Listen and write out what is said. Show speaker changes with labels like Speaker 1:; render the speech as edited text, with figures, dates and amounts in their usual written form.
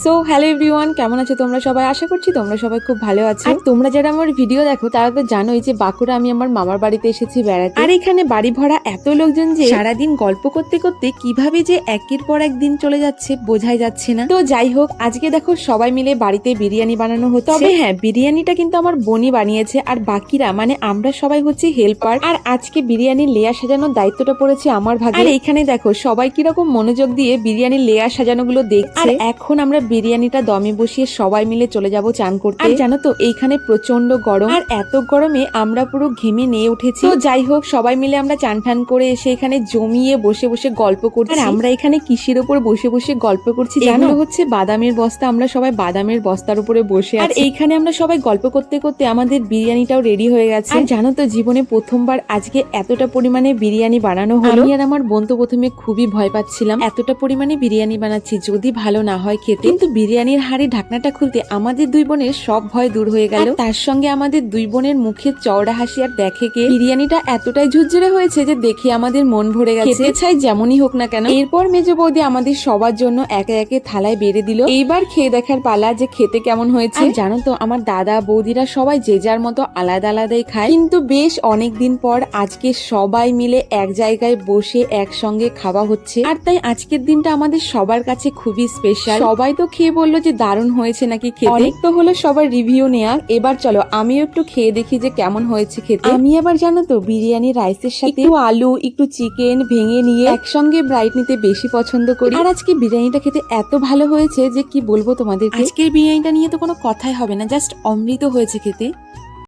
Speaker 1: So hello everyone, কেমন আছো তোমরা সবাই? আশা করছি তোমরা সবাই খুব ভালো আছো। আর তোমরা যারা আমার ভিডিও দেখো তারা তো জানোই যে বাঁকুড়া আমি আমার মামার বাড়িতে এসেছি বেড়াতে। আর এখানে বাড়ি ভরা এত লোকজন যে সারাদিন গল্প করতে করতে কিভাবে যে একের পর এক দিন চলে যাচ্ছে বোঝাই যাচ্ছে না। তো যাই হোক, আজকে দেখো সবাই মিলে বাড়িতে বিরিয়ানি বানানো হচ্ছে। তবে হ্যাঁ, বিরিয়ানিটা কিন্তু আমার বোনই বানিয়েছে, আর বাকিরা মানে আমরা সবাই হচ্ছে হেল্পার। আর আজকে বিরিয়ানির লেয়ার সাজানোর দায়িত্বটা পড়েছে আমার ভাগে। আর এখানে দেখো সবাই কিরকম মনোযোগ দিয়ে বিরিয়ানির লেয়ার সাজানো গুলো দেখছে। আর এখন আমরা বিরিয়ানিটা দমে বসিয়ে সবাই মিলে চলে যাব চান করতে। আর জানো তো এইখানে প্রচন্ড গরম, আর এত গরমে আমরা পুরো ঘেমে নিয়ে উঠেছি। তো যাই হোক, সবাই মিলে আমরা চান ঠান করে এসে এখানে জমিয়ে বসে বসে গল্প করছি। আর আমরা এখানে কিসের উপর বসে বসে গল্প করছি জানো? হচ্ছে বাদামের বস্তা। আমরা সবাই বাদামের বস্তার উপরে বসে আছি। আর এইখানে আমরা সবাই গল্প করতে করতে আমাদের বিরিয়ানিটাও রেডি হয়ে গেছে। আর জানো তো, জীবনে প্রথমবার আজকে এতটা পরিমাণে বিরিয়ানি বানানো হলো। আমি আর আমার বোন তো প্রথমে খুবই ভয় পাচ্ছিলাম, এতটা পরিমাণে বিরিয়ানি বানাচ্ছি যদি ভালো না হয় খেতে। কিন্তু বিরিয়ানির হাড়ি ঢাকনাটা খুলতে আমাদের দুই বোনের সব ভয় দূর হয়ে গেল। তার সঙ্গে আমাদের দুই বোনের মুখে চওড়া হাসি। আর দেখে কে বিরিয়ানিটা এতটাই ঝুরঝুরে হয়েছে যে দেখে আমাদের মন ভরে গেছে। খেতে চাই যেমনই হোক না কেন। এরপর মেজো বৌদি আমাদের সবার জন্য একে একে থালায় বেড়ে দিল। এইবার খেয়ে দেখার পালা যে খেতে কেমন হয়েছে। আর জানো তো, আমার দাদা বৌদিরা সবাই যে যার মতো আলাদা আলাদাই খায়, কিন্তু বেশ অনেকদিন পর আজকে সবাই মিলে এক জায়গায় বসে একসঙ্গে খাওয়া হচ্ছে। আর তাই আজকের দিনটা আমাদের সবার কাছে খুবই স্পেশাল। সবাই তো খেয়ে বললো যে দারুণ হয়েছে নাকি খেতে। অনেক তো হলো সবার রিভিউ নেয়া, এবার চলো আমিও একটু খেয়ে দেখি যে কেমন হয়েছে খেতে। আমি আবার জানো তো বিরিয়ানি রাইসের সাথে একটু আলু একটু চিকেন ভেঙে নিয়ে একসঙ্গে ব্রাইট নিতে বেশি পছন্দ করি। আর আজকে বিরিয়ানিটা খেতে এত ভালো হয়েছে যে কি বলবো তোমাদের। আজকের বিরিয়ানিটা নিয়ে তো কোনো কথাই হবে না, জাস্ট অমৃত হয়েছে খেতে।